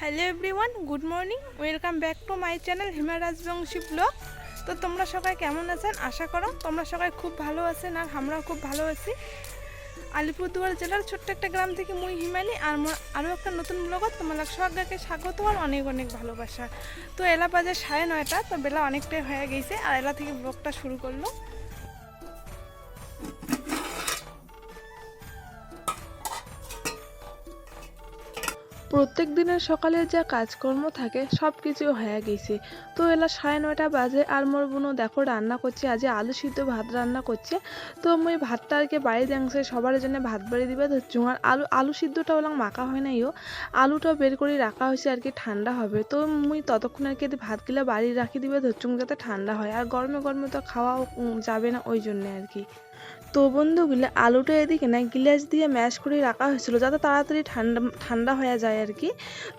Hello everyone, good morning. Welcome back to my channel Hima Rajbanshi blog. তো তোমরা সবাই কেমন আছেন? আশা করো তোমরা সবাই খুব ভালো আছেন, আর আমরাও খুব ভালো আছি। আলিপুরদুয়ার জেলার ছোট্ট একটা গ্রাম থেকে মুই হিমালি আর আরও একটা নতুন ব্লগত তোমাদের সবাইকে স্বাগত আর অনেক অনেক ভালোবাসা। তো এলা বাজে 9:30, তো বেলা অনেকটাই হয়ে গেছে আর এলা থেকে ব্লগটা শুরু করলো। প্রত্যেক দিনের সকালে যা কাজকর্ম থাকে সব কিছু হয়ে গেছে। তো এলা 9:30 বাজে আর মোর বোনও দেখো রান্না করছে, আজ আলু সিদ্ধ ভাত রান্না করছে। তো মুই ভাতটা আর কি বাড়ি দেংছে সবার জন্য ভাত বাড়ি দিবে ধরছু। আর আলু সিদ্ধটা ওলাং মাখা হয় নাই, আলুটা বের করে রাখা হয়েছে আর কি ঠান্ডা হবে। তো মুই ততক্ষণ আর কি ভাতগুলো বাড়ি রাখি দিবে ধরছুং যাতে ঠান্ডা হয়, আর গরমে গরমে তো খাওয়া যাবে না, ওই জন্যে আর কি। তো বন্ধুগুলো আলুটা এদিকে না গ্লাস দিয়ে ম্যাশ করে রাখা হয়েছিল যাতে তাড়াতাড়ি ঠান্ডা ঠান্ডা হয়ে যায় আর কি।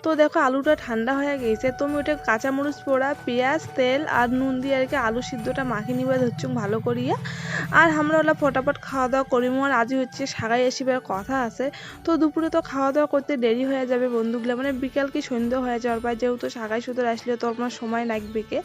তো দেখো আলুটা ঠান্ডা হয়ে গেছে, তো আমি ওটা কাঁচামরিচ পোড়া, পেঁয়াজ, তেল আর নুন দিয়ে আর কি আলু সিদ্ধটা মাখিয়ে নিবে ধরছুম ভালো করিয়া। আর আমরা ওলা ফটাফট খাওয়া দাওয়া করি। মোর আজই হচ্ছে সাগাই আসিবার কথা আছে। তো দুপুরে তো খাওয়া দাওয়া করতে দেরি হয়ে যাবে বন্ধুগুলো, মানে বিকাল কি সন্ধ্যা হয়ে যাওয়ার পর, যেহেতু সাগাই সুতোর আসলে তো আমার সময় লাগবে কে।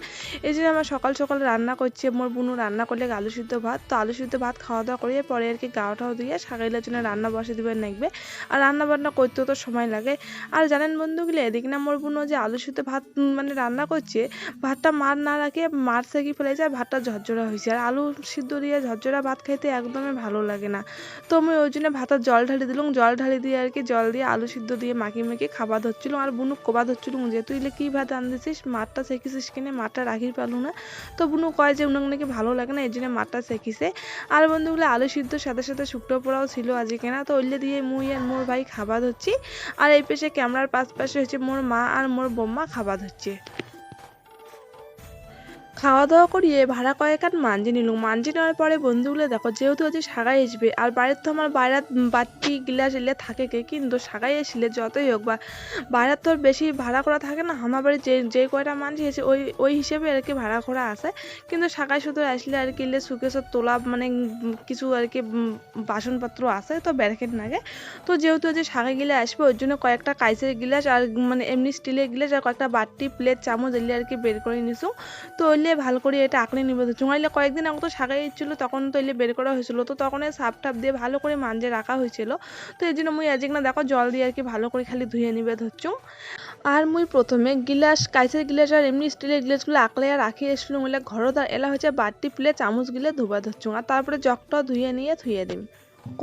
এই জন্য আমার সকাল সকাল রান্না করছে। মোর বুনু রান্না করলে আলু সিদ্ধ ভাত, তো আলু সিদ্ধ ভাত খাওয়া দাওয়া করিয়ে পরে আর কি গাওটাও দিয়ে সাগাইলের জন্য রান্না বসে দিবেন লাগবে। আর রান্না বান্না করতেও তো সময় লাগে। আর জানেন বন্ধুগুলো, এদিকে না মোর বুনু যে আলু সিদ্ধ ভাত মানে রান্না করছে, ভাতটা মার না রাখে মার সেকি ফেলেছে আর ভাতটা ঝরঝরা হয়েছে। আর আলু সিদ্ধ দিয়ে ঝরঝরা ভাত খাইতে একদমই ভালো লাগে না। তো আমি ওই জন্য ভাতের জল ঢালি দিলাম, জল ঢালি দিয়ে আর কি জল দিয়ে আলু সিদ্ধ দিয়ে মাখিয়ে মেখে খাবার ধরছিল। আর বুনু কোবা ধরছিল যে তুই কি ভাত রাঁধেছিস, মারটা সেকিছিস কিনে, মারটা রাখি পারলু না। তো বুনু কয় যে উনাকে নাকি ভালো লাগে না, এই জন্য মারটা সেকিছে। আর বন্ধুগুলো আলু সিদ্ধর সাথে সাথে শুকনো পোড়াও ছিল আজকে না, তো ওইলে দিয়ে মুই আর মোর ভাই খাবার ধরছি। আর এই পাশে ক্যামেরার পাশে হচ্ছে মোর মা আর মোর বোম্মা খাবার ধরছে। খাওয়া দাওয়া করিয়ে ভাড়া কয়েকান মাঞ্জি নিলুম। মাঞ্জি নেওয়ার পরে বন্ধুগুলো দেখো, যেহেতু আজ সাগাই আসবে আর বাইরের তো আমার বাইরাত বাটি গিলাস এলে থাকে কে, কিন্তু সাগাই আসলে যতই হোক বা বাইরের তো আর বেশি ভাড়া করা থাকে না। আমার বাড়ি যে কয়টা মাঞ্জি আছে ওই ওই হিসেবে আর কি ভাড়া করা আছে। কিন্তু সাগাই শুধু আসলে আর কি সুকেসের তোলা মানে কিছু আর কি বাসনপত্র আছে তো ব্যারকেট নাগে। তো যেহেতু আজ সাগাই গিলে আসবে ওই জন্য কয়েকটা কাইসের গিলাস আর মানে এমনি স্টিলের গিলাস আর কয়েকটা বাটি প্লেট চামচ এলে আর কি বের করে নিছু। তো ওইলে ভালো করে এটা আঁকড়ে নিবে চুঙাইলে কয়েকদিন আগে তো সাগাই ইচ্ছিল, তখন তো এলে বের করা হয়েছিল, তো তখন সাপ টাপ দিয়ে ভালো করে মাঞ্জে রাখা হয়েছিল। তো এই জন্য মুই আজকে না দেখো জল দিয়ে আর কি ভালো করে খালি ধুয়ে নিবে ধরছুম। আর মুই প্রথমে গিলাস কাইসের গিলাস আর এমনি স্টিলের গিলাসগুলো আঁকলে আর রাখি এসছিল, মুইলে ঘরত আর এলা হচ্ছে বাটি প্লেট চামচ গিলে ধুবা ধরছুম। আর তারপরে জগটা ধুয়ে নিয়ে ধুয়ে দিম।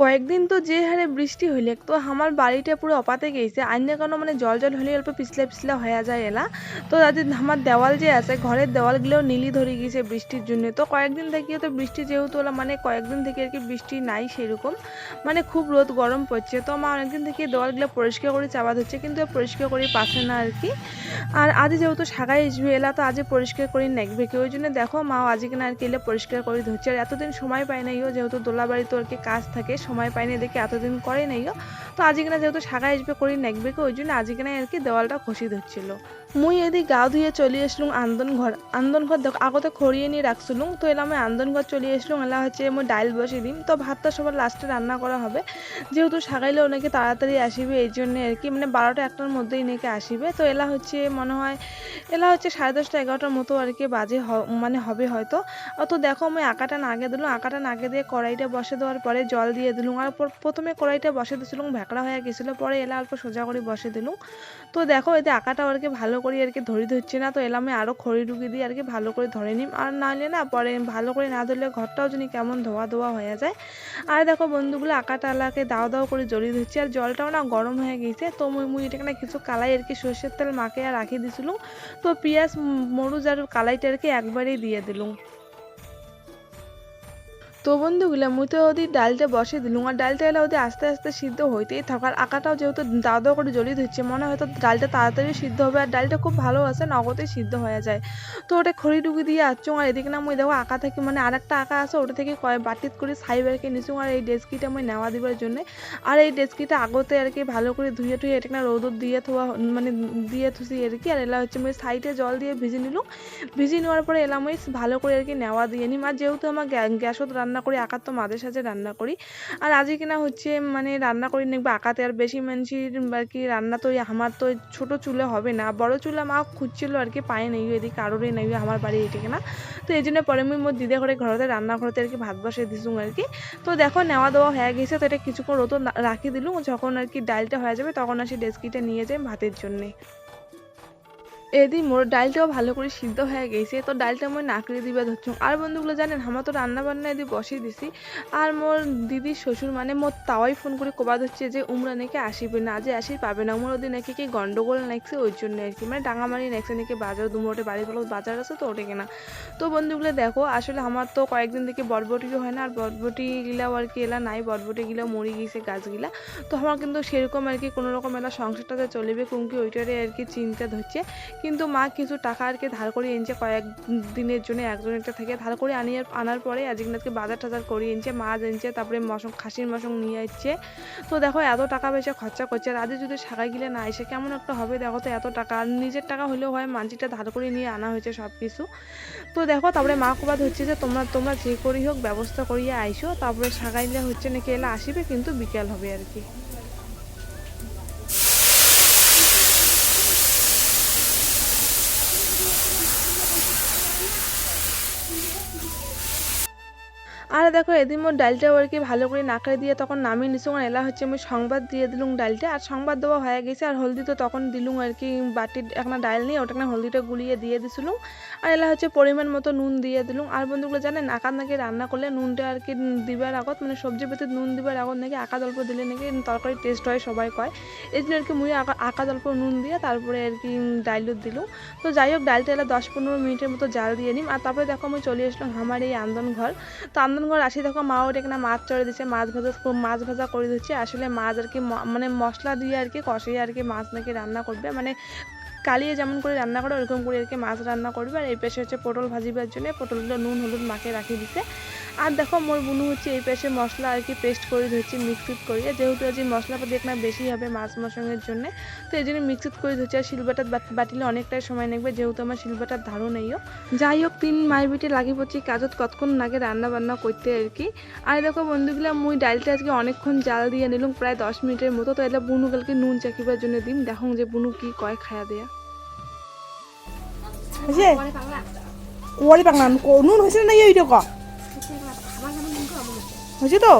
কয়েকদিন তো যে হারে বৃষ্টি হইলে তো আমার বাড়িটা পুরো অপাতে গেছে, আইনে কোনো মানে জল জল হলে অল্প পিছলা পিছলা হয়ে যায় এলা। তো তাদের আমার দেওয়াল যে আছে ঘরের দেওয়ালগুলোও নীলি ধরে গিয়েছে বৃষ্টির জন্য। তো কয়েকদিন থেকে তো বৃষ্টি যেহেতু ওলা মানে কয়েকদিন থেকে আর কি বৃষ্টি নাই সেরকম, মানে খুব রোদ গরম পড়ছে। তো আমার অনেকদিন থেকে দেওয়ালগুলো পরিষ্কার করে চাপা হচ্ছে, কিন্তু পরিষ্কার করে পাচ্ছে না আর কি। আর আজ যেহেতু সাগাই আসবে এলা, তো আজ পরিষ্কার করে নেকবে কি, ওই জন্য দেখো মাও আজকে না আর কি এলে পরিষ্কার করে ধরছে। আর এতদিন সময় পাই নাই যেহেতু দোলা বাড়ি তো আর কি কাজ থাকে, সময় পাইনি দেখে এতদিন করে নাই। তো আজকে না যেহেতু সাগাই আসবে করে নেকবে কি, ওই জন্য আজকে না আর কি দেওয়ালটা খসি ধরছিল। মুই এদিক গা ধুয়ে চলে আসলুম আন্দন ঘর দেখো আগতে খড়িয়ে নিয়ে রাখছিলুম। তো এলা আমি আন্দন ঘর চলে আসলুম। এলা হচ্ছে মই ডাইল বসিয়ে দিম, তো ভাতটা সবার লাস্টে রান্না করা হবে। যেহেতু সাগাইলে ওনাকে তাড়াতাড়ি আসিবে এই জন্য আর কি, মানে 12টা 1টার মধ্যেই নাকি আসিবে। তো এলা হচ্ছে মনে হয় এলা হচ্ছে 10:30 11টার মতো আর কি বাজে মানে হবে হয়তো। তো দেখো আমি আঁকাটা নাগে দিলাম, আঁকাটা নাগে দিয়ে কড়াইটা বসে দেওয়ার পরে জল দিয়ে দিলুম। আর প্রথমে কড়াইটা বসে দিয়েছিলাম ভেকড়া হয়ে গেছিলো, পরে এলা অল্প সোজা করে বসে দিলুম। তো দেখো এতে আঁকাটা আর কি ভালো করে আর কি ধরছে না, তো এলা আমি আরও খড়ি ঢুকিয়ে দিয়ে আর কি ভালো করে ধরে নিম। আর নাহলে না পরে ভালো করে না ধরলে ঘরটাও যদি কেমন ধোয়া ধোয়া হয়ে যায়। আর দেখো বন্ধুগুলো আঁকাটা এলাকে দাও দাও করে জ্বলিয়ে দিচ্ছি, আর জলটাও না গরম হয়ে গেছে। তো মুই এটাকে না কিছু কালাই আর কি সর্ষের তেল মাখে আর রাখি দিয়েছিলাম। তো পেঁয়াজ মরুচ আর কালাইটা আর কি একবারেই দিয়ে দিলুম। তো বন্ধুগুলো মুই তো ওদের ডালটা বসে দিলুম, আর ডালটা এলে ওদের আস্তে আস্তে সিদ্ধ হইতেই থাকার আঁকাটাও যেহেতু দাও দাও করে জ্বলিয়ে দিচ্ছে, মনে হয়তো ডালটা তাড়াতাড়ি সিদ্ধ হবে। আর ডালটা খুব ভালো আছে, নগদেই সিদ্ধ হয়ে যায়। তো ওটা খড়ি ডুবি দিয়ে আসছো। আর এদিকে না মুই দেখো আঁকা থেকে মানে আর একটা আঁকা আছে, ওটা থেকে বাটিত করে ছাই বেরকে নিচু। আর এই ডেস্কিটা মুই নেওয়া দিবার জন্যে, আর এই ডেস্কিটা আগতে আর কি ভালো করে ধুয়ে টুয়ে এটা না রোদ দিয়ে থোয়া মানে দিয়ে থুসি আর কি। আর এলা হচ্ছে মুই সাইডে জল দিয়ে ভিজে নিলুম। ভিজে নেওয়ার পরে এলা মুই ভালো করে আর কি নেওয়া দিয়ে নিম। আর যেহেতু আমার গ্যাসত রান্না রান্না করি, আকার তো মাঝে সাঝে রান্না করি। আর আজকে কিনা হচ্ছে মানে রান্না করি দেখবো আকাতে আর বেশি মানুষের আর কি রান্না তো আমার তো ছোটো চুলে হবে না, বড় চুলে মা খুঁজছিল আর কি পায়ে নেই এদিকে কারোরই নেই আমার বাড়ি এদিকে না। তো এই জন্য পরে মুই মোর দিদে করে ঘরতে রান্না করতে আর কি ভাত বসে দিছুম আর কি। তো দেখো নেওয়া দেওয়া হয়ে গেছে, তো এটা কিছুক্ষণ রোদ রাখি দিলুম, যখন আর কি ডালটা হয়ে যাবে তখন আসি ডেস্কিটা নিয়ে যাই ভাতের জন্যে। এদি মোর ডালটাও ভালো করে সিদ্ধ হয়ে গেছে, তো ডালটা মই নাকড়ে দিবা ধরছুম। আর বন্ধুগুলো জানেন আমার তো রান্না বান্না এদি বসিয়ে দিছি, আর মোর দিদির শ্বশুর মানে মোর তাওয়াই ফোন করে কবা ধরছে যে উমরা নাকি আসিবে না, যে আসি পাবে না, মোর ওদিন নাকি কি গন্ডগোল নাকছে ওই জন্য আর কি, মানে ডাঙামারি নাকছে নাকি বাজার দুমোটে বাড়ি বলো বাজার আছে তো ওঠে কেনা। তো বন্ধুগুলো দেখো আসলে আমার তো কয়েকদিন থেকে বরবটিও হয় না, আর বরবটি গিলাও আর কি এলা নাই, বরবটি গিলাও মরে গিয়েছে গাছগুলা। তো আমার কিন্তু সেরকম আর কি কোনো রকম এলা সংসারটাতে চলিবে কুমকি ওইটারে আর কি চিন্তা ধরছে। কিন্তু মা কিছু টাকা আর কি ধার করে এনেছে কয়েক দিনের জন্য, একজনেরটা থেকে ধার করে আনার পরে আজকে বাজার টাজার করে এনেছে, মাছ এনেছে, তারপরে খাসির মশং নিয়ে আসছে। তো দেখো এত টাকা পয়সা খরচা করছে, আর আজ যদি সাগাই গিলে না এসে কেমন একটা হবে দেখো। তো এত টাকা আর নিজের টাকা হলেও হয়, মানজিটা ধার করে নিয়ে আনা হয়েছে সব কিছু। তো দেখো তারপরে মা কুবাদ হচ্ছে যে তোমরা যে করি হোক ব্যবস্থা করিয়ে আইসো, তারপরে সাগাইলে হচ্ছে নাকি এলা আসিবে কিন্তু বিকেল হবে আর কি। আর দেখো এদিন মোর ডালটাও আর কি ভালো করে নাকড়ে দিয়ে তখন নামিয়ে নিছুম, আর এলা হচ্ছে আমি সংবাদ দিয়ে দিলুম ডালটা, আর সংবাদ দেওয়া হয়ে গেছে। আর হলদি তো তখন দিলুম আর কি বাটির একটা ডাল নিয়ে ওটা হলদিটা গুলিয়ে দিয়ে দিছিলুম, আর এলা হচ্ছে পরিমাণ মতো নুন দিয়ে দিলুম। আর বন্ধুগুলো জানেন আকার নাকি রান্না করলে নুনটা আর কি দিবার আগত মানে সবজি পেতে নুন দিবার আগত নাকি আকার অল্প দিলে নাকি তরকারি টেস্ট হয় সবাই কয়, এই জন্য আর কি মুই আকার অল্প নুন দিয়ে তারপরে আর কি ডাইলও দিলুম। তো যাই হোক ডালটা এলা 10-15 মিনিটের মতো জাল দিয়ে নিম। আর তারপরে দেখো আমি চলে আসলাম আমার এই আন্দন ঘর। তো আন্দনঘর আসি দেখো মা ওটা কিনা মাছ চড়ে দিচ্ছে, মাছ ভাজা করে দিচ্ছে। আসলে মাছ আর কি মানে মশলা দিয়ে আর কি কষিয়ে আর কি মাছ নাকি রান্না করবে, মানে কালিয়ে যেমন করে রান্না করে ওরকম করে আর কি মাছ রান্না করবে। আর এই পাশে হচ্ছে পটল ভাজিবার জন্য পটলগুলো নুন হলুদ মাখিয়ে রাখি দিছে। আর দেখো মোর বুনু হচ্ছে এই পাশে মশলা আর কি পেস্ট করে ধরছি মিক্সিট করিয়ে, যেহেতু আজ মশলাপাতি একটা বেশি হবে মাছ মশলার জন্য, তো এই জন্য মিক্সিট করে ধরছি। আর শিলবাটার বাটিলে অনেকটাই সময় লাগবে, যেহেতু আমার শিলবাটার ধারও নেইও। যাই হোক 3 মায়ের বিটে লাগি পড়ছি কাজত কতক্ষণ লাগে রান্না বান্না করতে আর কি। আর দেখো বন্ধুগুলা মুই ডালটা আজকে অনেকক্ষণ জাল দিয়ে নিলাম প্রায় 10 মিনিটের মতো। তো এলা বুনু কালকে নুন চাকিবার জন্য দিম, দেখো যে বুনু কি কয় খায়া দেয়া। ওয়ারি পাকনা নুন হয়েছে না এইটা ক হয়েছে তো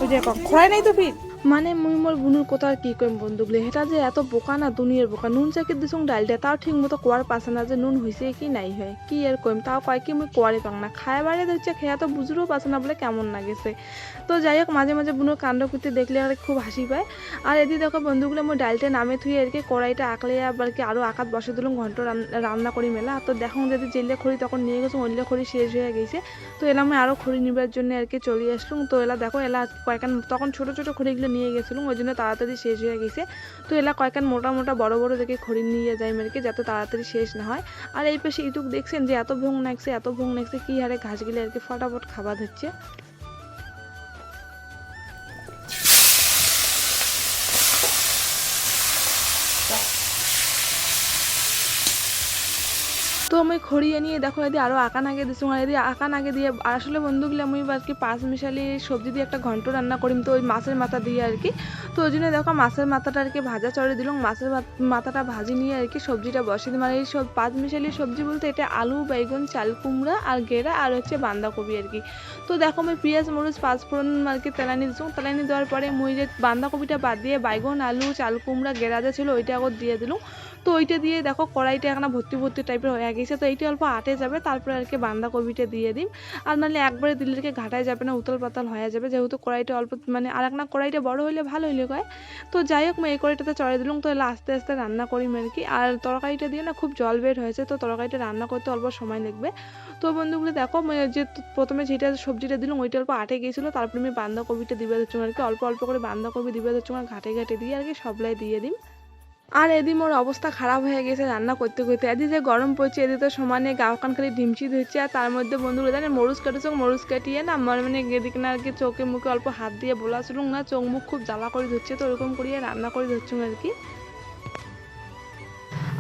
ওই যে খড়াই নাই তো ফির মানে মুই মোর বুনুর কথা আর কি কইম বন্ধুগুলো, এটা যে এত বোকা না দুনিয়ার বোকা। নুন চাকি দিছুং ডালটা তাও ঠিক মতো কোয়ার পাছে না যে নুন হয়েছে কি নাই হয়, কি আর কইম। তাও কয় কি মুই কোয়ারে পাং না, খায় বাড়ি দিচ্ছে খেয়া তো বুঝতেও পাচ্ছে না বলে কেমন লাগেছে। তো যাই হোক মাঝে মাঝে বুনুর কাণ্ড করতে দেখলে আর খুব হাসি পায়। আর এদিকে দেখো বন্ধুগুলো মোর ডালটা নামে থুয়ে আর কি কড়াইটা আঁকলে আবার কি আরও আকাত বসে দিলাম ঘন্ট রান্না করি মেলা। তো দেখো যদি জেলে খড়ি তখন নিয়ে গেছো অন্য খড়ি শেষ হয়ে গেছে, তো এলা আমি আরও খড়ি নিবার জন্য আর কি চলে আসলাম। তো এলা দেখো এলা কয়েকখান তখন ছোটো ছোটো খড়িগুলো নিয়ে গেছিলাম ওই জন্য তাড়াতাড়ি শেষ হয়ে গেছে। তো এলা কয়েকখান মোটা মোটা বড় বড় দেখে খড়ি নিয়ে যায় মেরকে যাতে তাড়াতাড়ি শেষ না হয়। আর এই পাশে ইটুক দেখছেন যে এত ভোং নাকছে কি হারে ঘাস গিলে আর কি ফটাফট খাবার হচ্ছে। তো আমি খড়িয়ে নিয়ে দেখো এদি আরও আঁকা নাগে দিচ্ছি, আর এদি আঁকা নাগে দিয়ে আসলে বন্ধুগুলো আমি আর কি 5 মিশালি সবজি দিয়ে একটা ঘন্ট রান্না করিম, তো ওই মাছের মাথা দিয়ে আর কি। তো ওই জন্য দেখো মাছের মাথাটা আর কি ভাজা চড়ে দিলাম, মাছের মাথাটা ভাজি নিয়ে আর কি সবজিটা বসিয়ে দিই। মানে এই সব 5 মিশালি সবজি বলতে এটা আলু বেগুন চাল কুমড়া আর গেরা আর হচ্ছে বাঁধাকপি আর কি। তো দেখো আমি পেঁয়াজ মরিচ পাঁচফোড়ন আর কি তেলানি দিচ্ছি, তেলানি দেওয়ার পরে মুই যে বাঁধাকপিটা বাদ দিয়ে বাইগন আলু চাল কুমড়া গেরা যে ছিল ওইটা আগত দিয়ে দিলাম। তো ওইটা দিয়ে দেখো কড়াইটা এখন ভর্তি ভর্তি টাইপের হয়ে গেছে, তো এইটা অল্প আটে যাবে তারপরে আর কি বাঁধাকপিটা দিয়ে দিই। আর নাহলে একবারে দিলে কি ঘাটায় যাবে না, উতল পাতাল হয়ে যাবে, যেহেতু কড়াইটা অল্প মানে আর একটা কড়াইটা বড় হইলে ভালো হইলে কয়। তো যাই হোক এই কড়াইটাতে চড়াই দিলাম, তো এলা আস্তে আস্তে রান্না করি আর কি। আর তরকারিটা দিয়ে না খুব জল বের হয়েছে, তো তরকারিটা রান্না করতে অল্প সময় লাগবে। তো বন্ধুগুলো দেখো যে প্রথমে যেটা সবজিটা দিলাম ওইটা অল্প আটে গিয়েছিলো, তারপরে আমি বাঁধাকপিটা দিবে দিচ্ছি আর কি, অল্প অল্প করে বাঁধাকপি দিবে দিচ্ছি আর ঘাটে ঘাটে দিয়ে আর কি সবলাই দিয়ে দিই। আর এদি মোর অবস্থা খারাপ হয়ে গেছে রান্না করতে করতে, এদি যে গরম পড়ছে এদি তো সমানে গাও কান খালি ঢিমচি ধরছে। আর তার মধ্যে বন্ধুগুলো জানে মরুচ কাটেছে, মরুচ কাটিয়ে না আমার মানে এদিকে না আর কি চোখে মুখে অল্প হাত দিয়ে বোলাছিল না, চোখ মুখ খুব জ্বালা করে ধরছে, তো ওরকম করিয়ে রান্না করে ধরছি আর কি।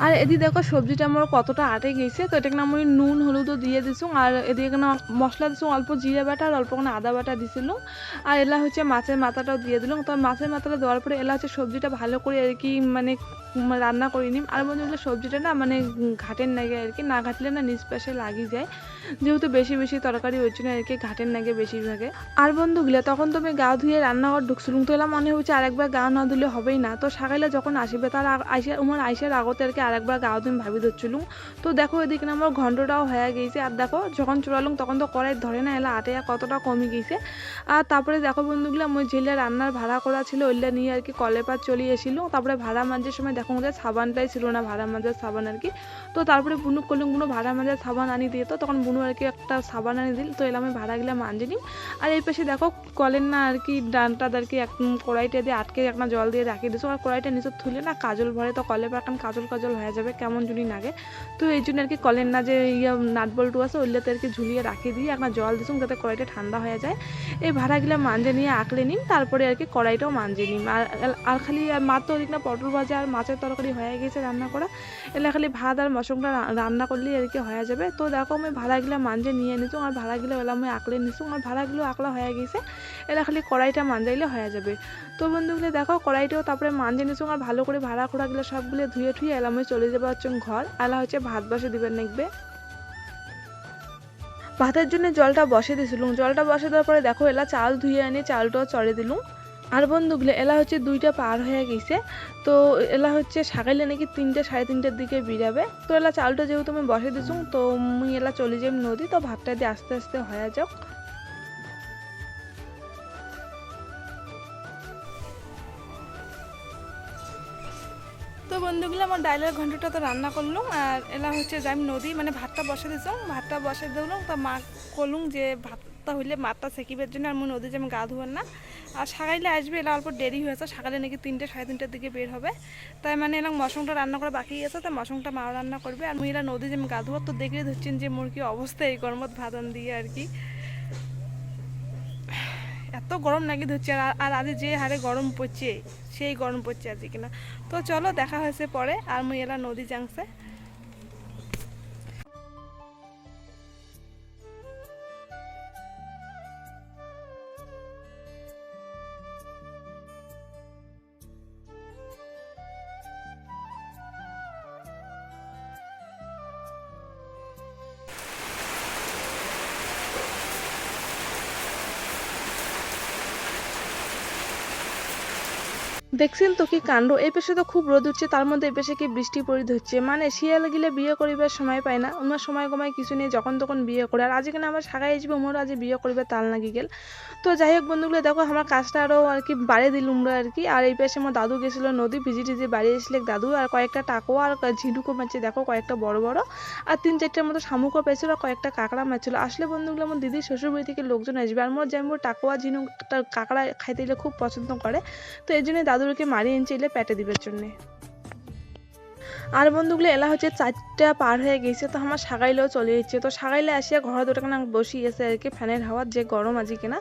আর এদিকে দেখো সবজিটা আমার কতটা আটে গেছে, তো এটাকে আমি নুন হলুদও দিয়ে দিছুং। আর এদিকে না মশলা দিছুং, অল্প জিরা বাটা আর অল্প কোনো আদা বাটা দিছিলাম। আর এলা হচ্ছে মাছের মাথাটাও দিয়ে দিলাম। তো মাছের মাথাটা দেওয়ার পরে এলা হচ্ছে সবজিটা ভালো করে আর কি মানে রান্না করে নিম। আর বন্ধুগুলো সবজিটা না মানে ঘাটের নাগে আর কি, না ঘাটলে না নিচ পাশে লাগি যায়, যেহেতু বেশি বেশি তরকারি ওই জন্য আর কি ঘাটের নাগে বেশিরভাগে। আর বন্ধুগুলো তখন তো আমি গা ধুয়ে রান্নাঘর ঢুকছিলাম, তো এলা মনে হচ্ছে আরেকবার গা না ধুলে হবেই না। তো সকালে যখন আসবে তার আইসা আমার আইসার আগতে আর কি আরেকবার গা ধুয়ে ভাবি ধরছিলুম। তো দেখো এদিকে না আমার ঘন্টটাও হয়ে গেছে। আর দেখো যখন চড়ালুম তখন তো কড়াই ধরে না, এলা আটে কতটা কমে গেছে। আর তারপরে দেখো বন্ধুগুলো ওই ঝেলে রান্নার ভাড়া করা ছিল ওইটা নিয়ে আর কি কলেপার চলে এসেছিল। তারপরে ভাড়া মাঝের সময় দেখো যে সাবানটাই ছিল না, ভাড়া মাজার সাবান আর কি। তো তারপরে বুনু করলুম বুনু ভাড়া মাজার সাবান আনি দিয়ে, তো তখন বুনু আর কি একটা সাবান আনি দিল। তো এলাম আমি ভাড়া গেলে মাঞ্জি নিম। আর এই পাশে দেখো কলের না আর কি ডানটা আর কি এক কড়াইটা দিয়ে আটকে একটা জল দিয়ে রাখিয়ে দিছো। আর কড়াইটা নিচে তুলে না কাজল ভরে, তো কলে পাকান কাজল কাজল হয়ে যাবে কেমন জুনি লাগে। তো এই জন্য আর কি কলের না যে নাট বল্টু আছে ওইগুলোতে আর কি ঝুলিয়ে রাখিয়ে দিয়ে একটা জল দিছুম যাতে কড়াইটা ঠান্ডা হয়ে যায়। এই ভাড়াগুলো মাঞ্জে নিয়ে আঁকলে নিম, তারপরে আর কি কড়াইটাও মাঞ্জে নিম। আর খালি মাত্র ওদিক না পটল ভাজা আর মাছের তরকারি হয়ে গেছে রান্না করা, এলে খালি ভাত আর মশলা রান্না করলেই আর কি হয়ে যাবে। তো দেখো আমি ভাড়াগুলো মাঞ্জে নিয়ে নিছু, আর ভাড়াগুলো এলা আমি আঁকলে নিছু, আর ভাড়াগুলো আঁকলা হয়ে গেছে, এলা খালি কড়াইটা মাঞ্জাইলে হয়ে যাবে। তো বন্ধুগুলো দেখো কড়াইটাও তারপরে মাঞ্জে নিছু, আর ভালো করে ভাড়া খোড়াগুলো সবগুলো ধুয়ে ঠুয়ে এলা আমি চলে যাবো হচ্ছে ঘর। এলা হচ্ছে ভাত বসে দিবেন দেখবে। ভাতের জন্য জলটা বসে দিয়েছিলুম, জলটা বসে দেওয়ার পরে দেখো এলা চাল ধুয়ে আনি চালটাও চড়ে দিলুম। আর বন্ধুগুলো এলা হচ্ছে 2টা পার হয়ে গেছে। তো এলা হচ্ছে সকালে নাকি 3টে সাড়ে 3টের দিকে বেরাবে। তো এলা চালটা যেহেতু আমি বসে দিছুম, তো মুই এলা চলে যাই নদী। তো ভাতটা দিয়ে আস্তে আস্তে হয়ে যাক। তো বন্ধুগুলো আমার ডাইলের ঘন্টটা তো রান্না করলুম, আর এলা হচ্ছে যাই নদী মানে ভাতটা বসে দিছুম, ভাতটা বসে দিলাম। তো মা করলুম যে ভাতটা হইলে মাঠটা সেকিবার জন্য আর মুই নদী যে আমি গা ধুয়ার না। আর সকালে আসবে এলা অল্প দেরি হয়েছে, সকালে নাকি 3টে সাড়ে 3টের দিকে বের হবে। তাই মানে এলাম মশংটা রান্না করা বাকি আছে, তাই মশংটা মা রান্না করবে। আর মুই এলা নদী যে আমি গা ধুয়ার, তো দেখলে ধরছেন যে মোর কি অবস্থা এই গরমত ভাত দিয়ে আর কি এত গরম নাকি ধরছে। আর আজ যে হারে গরম পড়ছে সেই গরম পড়ছে আজ কিনা। তো চলো দেখা হয়েছে পরে। আর মুই এলা নদী জাংছে। দেখছেন তো কি কাণ্ড, এই পেশে তো খুব রোদ উঠছে, তার মধ্যে এই পেশে কি বৃষ্টি পড়ি ধরছে। মানে শিয়াল গিলে বিয়ে করিবার সময় পায় না, ওনার সময় কমায় কিছু নেই, যখন তখন বিয়ে করে। আর আজকে না আমার সাগাই আসবে ওমরও আজ বিয়ে করিবে তাল নাকি গেল। তো যাই হোক বন্ধুগুলো দেখো আমার কাজটা আরও আর কি বাড়িয়ে দিলুম আর কি। আর এই পাশে আমার দাদু গেছিল নদী ভিজি টিজি বাড়ি এসলে দাদু, আর কয়েকটা টাকোয়া আর ঝিনুকও মারছে দেখো কয়েকটা বড় বড়, আর 3-4টার মতো শামুকও পেয়েছিল, আর কয়েকটা কাঁকড়া মারছিল। আসলে বন্ধুগুলো আমার দিদির শ্বশুরবাড়ি থেকে লোকজন আসবে, আর মোর যেমন টাকোয়া ঝিনুক কাঁকড়া খাইতে গেলে খুব পছন্দ করে। তো এই জন্য দাদুরকে মারিয়ে এনেছে পেটে দিবার জন্যে। আর বন্ধুগুলো এলা হচ্ছে 4টা পার হয়ে গেছে, তো আমার সাগাইলেও চলে যাচ্ছে। তো সাগাইলে আসিয়া ঘরে দুটাখানা বসিয়েছে আর কি ফ্যানের হাওয়ার যে গরম আজি কিনা।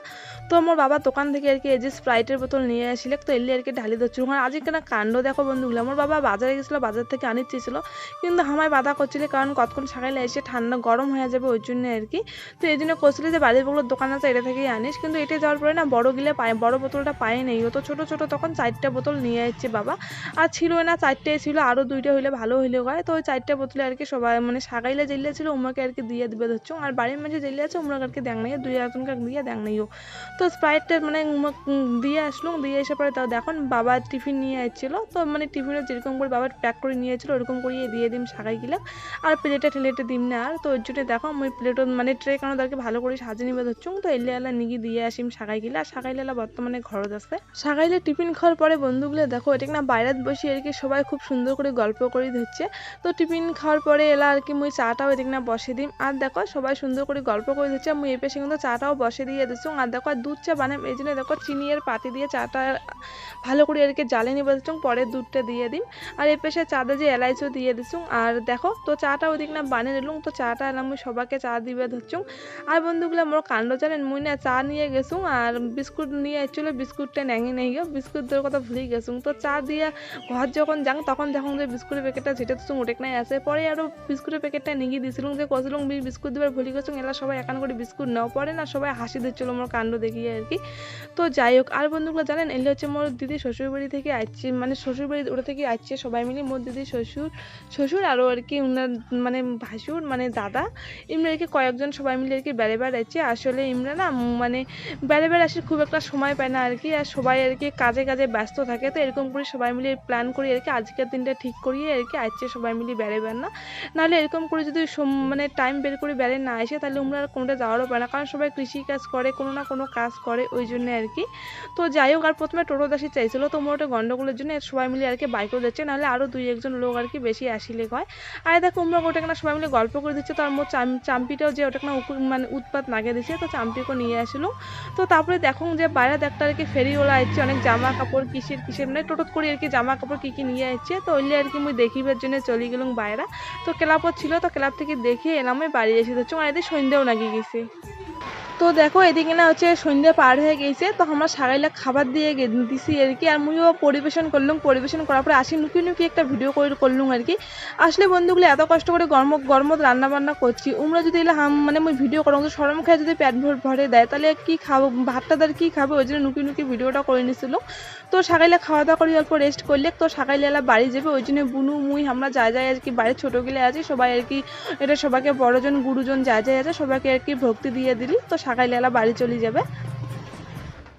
তো আমার বাবা দোকান থেকে আর কি এই যে স্প্রাইটের বোতল নিয়ে আসলে, তো এলি আর কি ঢালি ধরছিল। আর আজকে কিনা কাণ্ড দেখো বন্ধুগুলো, আমার বাবা বাজারে গেছিলো, বাজার থেকে আনির চেয়েছিল, কিন্তু আমায় বাধা করছিল কারণ কতক্ষণ সাগাইলে এসে ঠান্ডা গরম হয়ে যাবে ওই জন্য আর কি। তো এই জন্য করছিল যে বাড়ির বগুলোর দোকান আছে এটা থেকেই আনিস, কিন্তু এটা যাওয়ার পরে না বড় গিলে পায়, বড় বোতলটা পায় নেই। ও তো ছোটো ছোটো তখন 4টা বোতল নিয়ে আসছে বাবা, আর ছিল না 4টাই ছিল, আরও 2টা হইলে ভালো হইলে হয়। তো ওই 4টা বোতলে আর কি সবাই মানে সাগাইলে জেলে ছিল উমাকে আর কি দিয়ে দিবে ধরছো, আর বাড়ির মাঝে জেলে আছে উমরাকে আর কি দেখ নাই, 2-1জনকে দিয়ে দেখ নাইও। তো স্প্রাইটটা মানে দিয়ে আসলো, দিয়ে এসে পরে তাও দেখুন বাবা টিফিন নিয়ে আসছিল। তো মানে টিফিনে যেরকম করে বাবা প্যাক করে নিয়ে আসছিল ওরকম করিয়ে দিয়ে দিম সাগাই গেলে, আর প্লেটে ঠেলেটে দিম না। আর তো ওই জন্য দেখো আমি প্লেটও মানে ট্রে কেন তাদেরকে ভালো করে সাজিয়ে নিবে ধরছো। তো এলে এলা নিগি দিয়ে আসিম সাগাই গেলে, আর সাগাইলে এলা বর্তমানে ঘরত আছে। সাগাইলে টিফিন খাওয়ার পরে বন্ধুগুলো দেখো এটা না বাইরে বসে আর কি সবাই খুব সুন্দর করে গল্প করে ধরছে। তো টিফিন খাওয়ার পরে এলা আর কি মুই চাটাও এদিক না বসে দিম। আর দেখো সবাই সুন্দর করে গল্প করে দিচ্ছে, মুই এই পেশে কিন্তু চাটাও বসে দিয়ে দিচ্ছি। আর দেখো আর দুধ চা বানাম এই জন্য দেখো চিনি আর পাতি দিয়ে চাটা ভালো করে আর কি জ্বালে নিয়ে বলছি, পরে দুধটা দিয়ে দিম। আর এই পেশে চাটা যে এলাইচও দিয়ে দিচ্ছি। আর দেখো তো চাটা ওদিক না বানিয়ে নিলুম, তো চাটা এলাম মুই সবাইকে চা দিবে ধরছুম। আর বন্ধুগুলো মোর কাণ্ড জানেন, মুই না চা নিয়ে গেছুম আর বিস্কুট নিয়ে আসছিল, বিস্কুটটা ন্যাঙে নেই গো, বিস্কুট দেওয়ার কথা ভুলে গেছুম। তো চা দিয়ে ঘর যখন যাং তখন দেখুন যে বিস্কুটের প্যাকেট প্যাকেটটা যেটা তো ওটেক নাই আছে পরে আরও বিস্কুটের প্যাকেটটা নিয়ে দিয়েছিলাম যে কছিলাম বিস্কুট দেবার ভুলি গেছিলাম এলা সবাই একান করে বিস্কুট নেওয়া পরে না সবাই হাসি দিচ্ছিল আমার কাণ্ড দেখিয়ে আর কি। তো যাই হোক আর বন্ধুগুলো জানেন এলে হচ্ছে মোর দিদি শ্বশুরবাড়ি থেকে আসছে মানে শ্বশুরবাড়ি ওটা থেকে আসছে সবাই মিলে মোর দিদি শ্বশুর আরও আর কি ওনার মানে ভাসুর মানে দাদা ইমরা আর কি কয়েকজন সবাই মিলে আর কি বেড়ে আসছে। আসলে ইমরা না মানে বেড়ে আসার খুব একটা সময় পায় না আর কি আর সবাই আর কি কাজে ব্যস্ত থাকে। তো এরকম করে সবাই মিলে প্ল্যান করি আর কি আজকের দিনটা ঠিক করিয়ে আর কি আসছে সবাই মিলে বেড়ে না নাহলে এরকম করে যদি মানে টাইম বের করে বেড়ে না আসে তাহলে আমরা আর কোনোটা যাওয়ারও পারে না কারণ সবাই কৃষি কাজ করে কোনো না কোনো কাজ করে ওই জন্য আর কি। তো যাই হোক আর প্রথমে টোটো দাসি চাইছিল তো মোটা গন্ডগোলের জন্য সবাই মিলে আর কি বাইকও দিচ্ছে নাহলে আরও 2-1 লোক আর কি বেশি আসিলে হয়। আর দেখো আমরা ওটা না সবাই মিলে গল্প করে দিচ্ছে তো আর মোট চাম্পিটাও যে ওটা না মানে উৎপাত নাগে দিচ্ছে তো চাম্পিকেও নিয়ে আসলো। তো তারপরে দেখুন যে বাইরে একটা আর কি ফেরিওয়ালা আসছে অনেক জামা কাপড় কিসের মানে টোটোত করে আর কি জামা কাপড় কি নিয়ে আসছে তো ওইলে আর কি মুই দেখিবার জন্য চলে গেলাম বাইরে। তো ক্লাবও ছিল তো ক্লাব থেকে দেখে এলাম বাড়ি এসে তো চোখ এদিকে সন্ধ্যেও লাগিয়ে গেছে। তো দেখো এদিকে না হচ্ছে সন্ধ্যে পার হয়ে গেছে তো আমরা সারাইলা খাবার দিয়ে দিছি আর কি আর মুইও পরিবেশন করলাম পরিবেশন করার পরে আসি নুকি একটা ভিডিও করলাম আর কি। আসলে বন্ধুগুলো এত কষ্ট করে গরমত রান্না বান্না করছি উমরা যদি এলে মানে মুই ভিডিও করো সরম খায় যদি পেট ভরে দেয় তাহলে কি খাবো ভাতটা তার কি খাবো ওই জন্য নুকি ভিডিওটা করে নিছিল। তো সকালে খাওয়া দাওয়া করে অল্প রেস্ট করলে তো সকালে এলা বাড়ি যাবে ওই জন্য বুনু মুই আমরা যাই আর কি বাড়ির ছোটোগুলো আছি সবাই আর কি এটা সবাইকে বড়জন গুরুজন যাই আছে সবাইকে আর কি ভক্তি দিয়ে দিলি তো সকালে এলা বাড়ি চলে যাবে।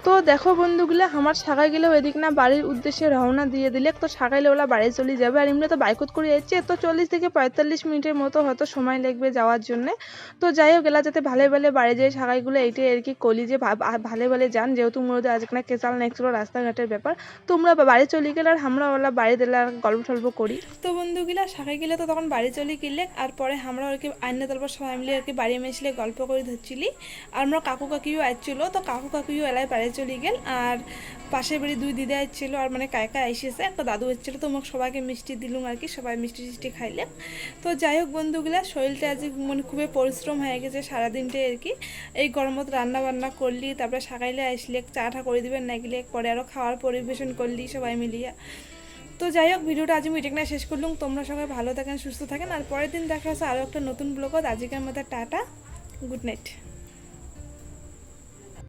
তো দেখো বন্ধুগুলো আমার সাগাই গেলেও এদিক না বাড়ির উদ্দেশ্যে রওনা দিয়ে দিলে তো সাগাইলে ওলা বাড়ি চলে যাবে আর এমনি তো বাইকত করে যাচ্ছে তো 40 থেকে 45 মিনিটের মতো হয়তো সময় লাগবে যাওয়ার জন্য। তো যাই হোক এলা যাতে ভালো বাড়ি যায় সাগাইগুলো এইটাই আর কি কলি যে ভালো যান যেহেতু মূলত আজকে না কেচাল নেক্সট রাস্তাঘাটের ব্যাপার তোমরা বাড়ি চলে গেলে আর আমরা ওলা বাড়ি দিলে আর গল্প টল্প করি। তো বন্ধুগুলা সাগাই গেলে তো তখন বাড়ি চলে গেলে আর পরে আমরা আর কি আইনে তারপর সবাই মিলে আর কি বাড়ি মেশলে গল্প করে ধরছিলি আর আমরা কাকু কাকিও আসছিল তো কাকু কাকিও এলাই বাড়ি চলে গেল আর পাশের বাড়ি 2 দিদা আসছিল আর মানে কায়কা এসেছে একটা দাদু এসেছিল তো মোক সবাইকে মিষ্টি দিলুম আর কি সবাই মিষ্টি খাইলে। তো যাই হোক বন্ধুগুলা শরীরটা আজ মানে খুবই পরিশ্রম হয়ে গেছে সারাদিনটাই আর কি এই গরমত রান্না বান্না করলি তারপরে সকালে আসলে চাটা করে দিবেন না গেলে পরে আরও খাওয়ার পরিবেশন করলি সবাই মিলিয়ে। তো যাই হোক ভিডিওটা আজ আমি এটাকে শেষ করলাম তোমরা সবাই ভালো থাকেন সুস্থ থাকেন আর পরের দিন দেখা আছে আরও একটা নতুন ব্লগত আজকের মতো টাটা গুড নাইট।